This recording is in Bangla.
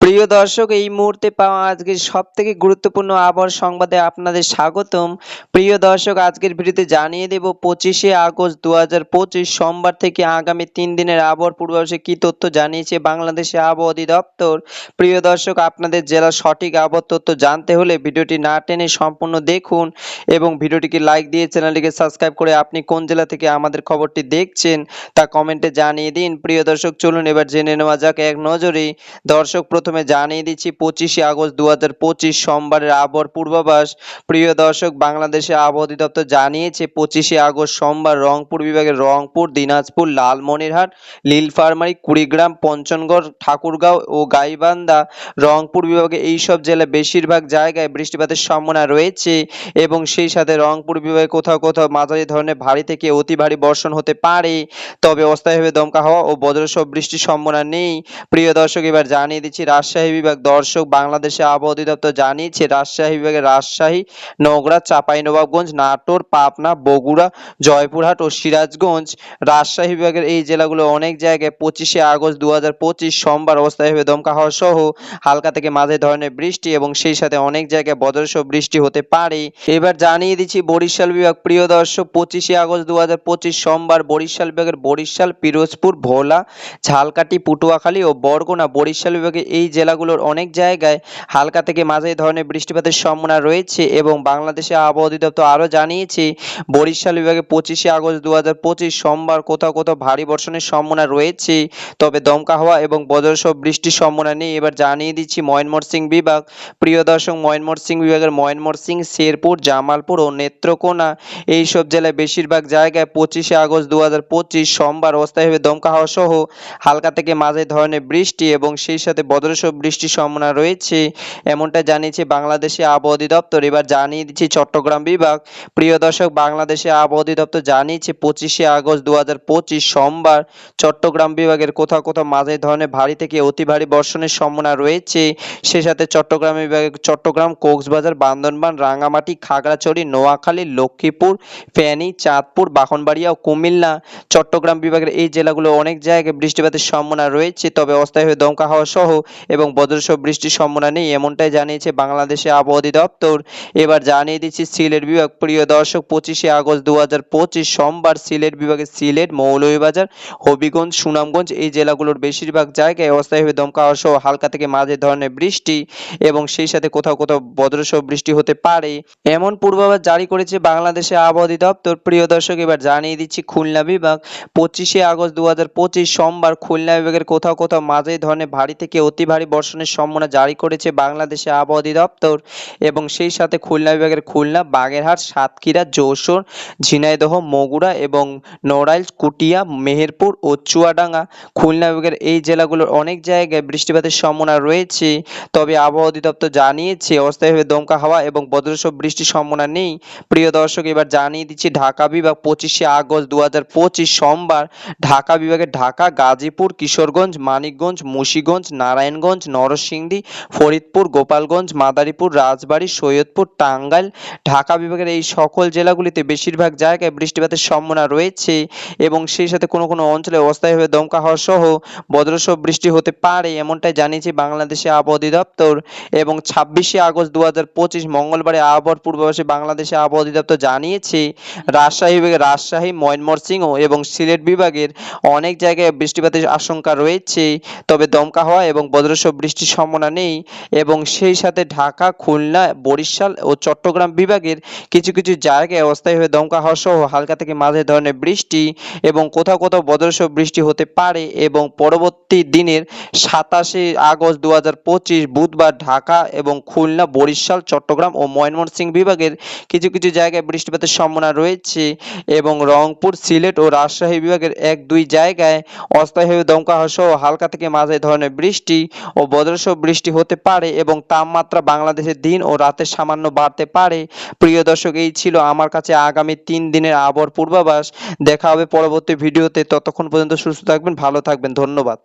প্রিয় দর্শক, এই মুহূর্তে পাওয়া আজকের সবথেকে গুরুত্বপূর্ণ আবহাওয়ার সংবাদে আপনাদের স্বাগতম। প্রিয় দর্শক, আজকের ভিডিওতে জানিয়ে দেব 25শে আগস্ট 2025 সোমবার থেকে আগামী 3 দিনের আবহাওয়ার পূর্বাভাসে কি তথ্য জানিয়েছে বাংলাদেশের আবহাওয়া অধিদপ্তর। প্রিয় দর্শক, আপনাদের জেলার সঠিক আবহাওয়ার তথ্য জানতে হলে ভিডিওটি না টেনে সম্পূর্ণ দেখুন এবং ভিডিওটিকে লাইক দিয়ে চ্যানেলটিকে সাবস্ক্রাইব করে আপনি কোন জেলা থেকে আমাদের খবরটি দেখছেন তা কমেন্টে জানিয়ে দিন। প্রিয় দর্শক, চলুন এবার জেনে নেওয়া যাক এক নজরে। দর্শক, প্রথমে জানিয়ে দিচ্ছি 25শে আগস্ট 2025 সোমবারের আবহাওয়ার পূর্বাভাস। প্রিয় দর্শক, বাংলাদেশে আবহাওয়া অধিদপ্তর জানিয়েছে 25শে আগস্ট সোমবার রংপুর বিভাগের রংপুর, দিনাজপুর, লালমনিরহাট, নীলফামারী, কুড়িগ্রাম, পঞ্চগড়, ঠাকুরগাঁও ও গাইবান্ধা রংপুর বিভাগে এইসব জেলায় বেশিরভাগ জায়গায় বৃষ্টিপাতের সম্ভাবনা রয়েছে এবং সেই সাথে রংপুর বিভাগে কোথাও কোথাও মাঝারি ধরনের ভারী থেকে অতি ভারী বর্ষণ হতে পারে, তবে অস্থায়ীভাবে দমকা হাওয়া ও বজ্রসহ বৃষ্টির সম্ভাবনা নেই। প্রিয় দর্শক, এবার জানিয়ে দিচ্ছি রাজশাহী বিভাগ। দর্শক, বাংলাদেশে আবহাওয়া অধিদপ্তর জানিয়েছে রাজশাহী বিভাগের রাজশাহী, নওগাঁ, চাঁপাইনবাবগঞ্জ, নাটোর, পাবনা, বগুড়া, জয়পুরহাট ও সিরাজগঞ্জ রাজশাহী বিভাগের এই জেলাগুলো অনেক জায়গায় 25শে আগস্ট 2025 সোমবার অস্থায়ীভাবে দমকা হাওয়া সহ হালকা থেকে মাঝারি ধরনের বৃষ্টি এবং সেই সাথে অনেক জায়গায় বজ্রসহ বৃষ্টি হতে পারে। এবার জানিয়ে দিচ্ছি বরিশাল বিভাগ। প্রিয় দর্শক, 25শে আগস্ট 2025 সোমবার বরিশাল বিভাগের বরিশাল, পিরোজপুর, ভোলা, ঝালকাঠি, পটুয়াখালী ও বরগুনা বরিশাল বিভাগে এই জেলাগুলোর অনেক জায়গায় হালকা থেকে মাঝারি ধরনের বৃষ্টিপাতের সম্ভাবনা রয়েছে এবং বাংলাদেশে আবহাওয়া অধিদপ্তর আরও জানিয়েছে বরিশাল বিভাগে 25শে আগস্ট 2025 সোমবার কোথাও কোথাও ভারী বর্ষণের সম্ভাবনা রয়েছে, তবে দমকা হাওয়া এবং বজ্রসহ বৃষ্টির সম্ভাবনা নেই। এবার জানিয়ে দিচ্ছি ময়মনসিংহ বিভাগ। প্রিয় দর্শক, ময়মনসিংহ বিভাগের ময়মনসিংহ, শেরপুর, জামালপুর ও নেত্রকোনা এইসব জেলায় বেশিরভাগ জায়গায় 25শে আগস্ট 2025 সোমবার অস্থায়ীভাবে দমকা হাওয়া সহ হালকা থেকে মাঝারি ধরনের বৃষ্টি এবং সেই সাথে বজ্রসহ বৃষ্টির সম্ভাবনা রয়েছে, এমনটা জানিয়েছে বাংলাদেশে আবহাওয়া অধিদপ্তর। এবার জানিয়ে দিচ্ছি চট্টগ্রাম বিভাগ। প্রিয় দর্শক, বাংলাদেশে আবহাওয়া অধিদপ্তর জানিয়েছে 25শে আগস্ট 2025 সোমবার চট্টগ্রাম বিভাগের কোথাও কোথাও মাঝারি ধরনের ভারী থেকে অতি ভারী বর্ষণের সম্ভাবনা রয়েছে। সে সাথে চট্টগ্রাম বিভাগে চট্টগ্রাম, কক্সবাজার, বান্দরবান, রাঙামাটি, খাগড়াছড়ি, নোয়াখালী, লক্ষ্মীপুর, ফেনী, চাঁদপুর, ব্রাহ্মণবাড়িয়া ও কুমিল্লা চট্টগ্রাম বিভাগের এই জেলাগুলো অনেক জায়গায় বৃষ্টিপাতের সম্ভাবনা রয়েছে, তবে অস্থায়ীভাবে দমকা হাওয়া সহ এবং বজ্রসহ বৃষ্টির সম্ভাবনা নেই, এমনটাই জানিয়েছে বাংলাদেশে আবহাওয়া অধিদপ্তর। এবার জানিয়ে দিচ্ছি সিলেট বিভাগ। প্রিয় দর্শক, 25শে আগস্ট 2025 সোমবার সিলেট বিভাগের সিলেট, মৌলভীবাজার, হবিগঞ্জ, সুনামগঞ্জ এই জেলাগুলোর বেশিরভাগ জায়গায় অস্থায়ীভাবে দমকা হাওয়া সহ হালকা থেকে মাঝারি ধরনের বৃষ্টি এবং সেই সাথে কোথাও কোথাও বজ্রসহ বৃষ্টি হতে পারে, এমন পূর্বাভাস জারি করেছে বাংলাদেশে আবহাওয়া অধিদপ্তর। প্রিয় দর্শক, এবার জানিয়ে দিচ্ছি খুলনা বিভাগ। 25শে আগস্ট 2025 সোমবার খুলনা বিভাগের কোথাও কোথাও মাঝারি ধরনের ভারী থেকে অতি ভারী বর্ষণের সম্ভাবনা জারি করেছে বাংলাদেশে আবহাওয়া অধিদপ্তর এবং সেই সাথে খুলনা বিভাগের খুলনা, বাগেরহাট, সাতক্ষীরা, যশোর, ঝিনাইদহ, বগুড়া এবং নড়াইল, কুটিয়া, মেহেরপুর ও চুয়াডাঙ্গা খুলনা বিভাগের এই জেলাগুলোর অনেক জায়গায় বৃষ্টিপাতের সম্ভাবনা রয়েছে, তবে আবহাওয়া অধিদপ্তর জানিয়েছে অস্থায়ীভাবে দমকা হাওয়া এবং বজ্রসহ বৃষ্টির সম্ভাবনা নেই। প্রিয় দর্শক, এবার জানিয়ে দিচ্ছি ঢাকা বিভাগ। 25শে আগস্ট 2025 সোমবার ঢাকা বিভাগের ঢাকা, গাজীপুর, কিশোরগঞ্জ, মানিকগঞ্জ, মুন্সিগঞ্জ, নারায়ণগঞ্জ, নরসিংদী, ফরিদপুর, গোপালগঞ্জ, মাদারীপুর, রাজবাড়ী, সৈয়দপুর, টাঙ্গাইল ঢাকা বিভাগের এই সকল জেলাগুলিতে বেশিরভাগ জায়গায় বৃষ্টিপাতের সম্ভাবনা রয়েছে এবং সেই সাথে কোনো কোনো অঞ্চলে অস্থায়ীভাবে দমকা হাওয়া সহ বজ্রসহ বৃষ্টি হতে পারে, এমনটাই জানিয়েছে বাংলাদেশে আবহাওয়া অধিদপ্তর। এবং 26শে আগস্ট 2025 মঙ্গলবারে আবহাওয়ার পূর্বাভাসে বাংলাদেশে আবহাওয়া অধিদপ্তর জানিয়েছে রাজশাহী বিভাগের রাজশাহী, ময়মনসিংহ এবং সিলেট বিভাগের অনেক জায়গায় বৃষ্টিপাতের আশঙ্কা রয়েছে, তবে দমকা হাওয়া এবং বজ্রসহ বৃষ্টির সম্ভাবনা নেই এবং সেই সাথে ঢাকা, খুলনা, বরিশাল ও চট্টগ্রাম বিভাগের কিছু কিছু জায়গায় অস্থায়ীভাবে দমকা হাওয়া সহ হালকা থেকে মাঝারি ধরনের বৃষ্টি এবং কোথাও কোথাও বজ্রসহ বৃষ্টি হতে পারে এবং পরবর্তী দিনের 27শে আগস্ট 2025 বুধবার ঢাকা এবং খুলনা, বরিশাল, চট্টগ্রাম ও ময়মনসিংহ বিভাগের কিছু কিছু জায়গায় বৃষ্টিপাতের সম্ভাবনা রয়েছে এবং রংপুর, সিলেট ও রাজশাহী বিভাগের 1-2 জায়গায় অস্থায়ীভাবে দমকা হাওয়া সহ হালকা থেকে মাঝারি ধরনের বৃষ্টি ও বজ্রসহ বৃষ্টি হতে পারে এবং তাপমাত্রা বাংলাদেশের দিন ও রাতে সামান্য বাড়তে পারে। প্রিয় দর্শক, এই ছিল আমার কাছে আগামী 3 দিনের আবহাওয়ার পূর্বাভাস। দেখা হবে পরবর্তী ভিডিওতে, ততক্ষণ পর্যন্ত সুস্থ থাকবেন, ভালো থাকবেন, ধন্যবাদ।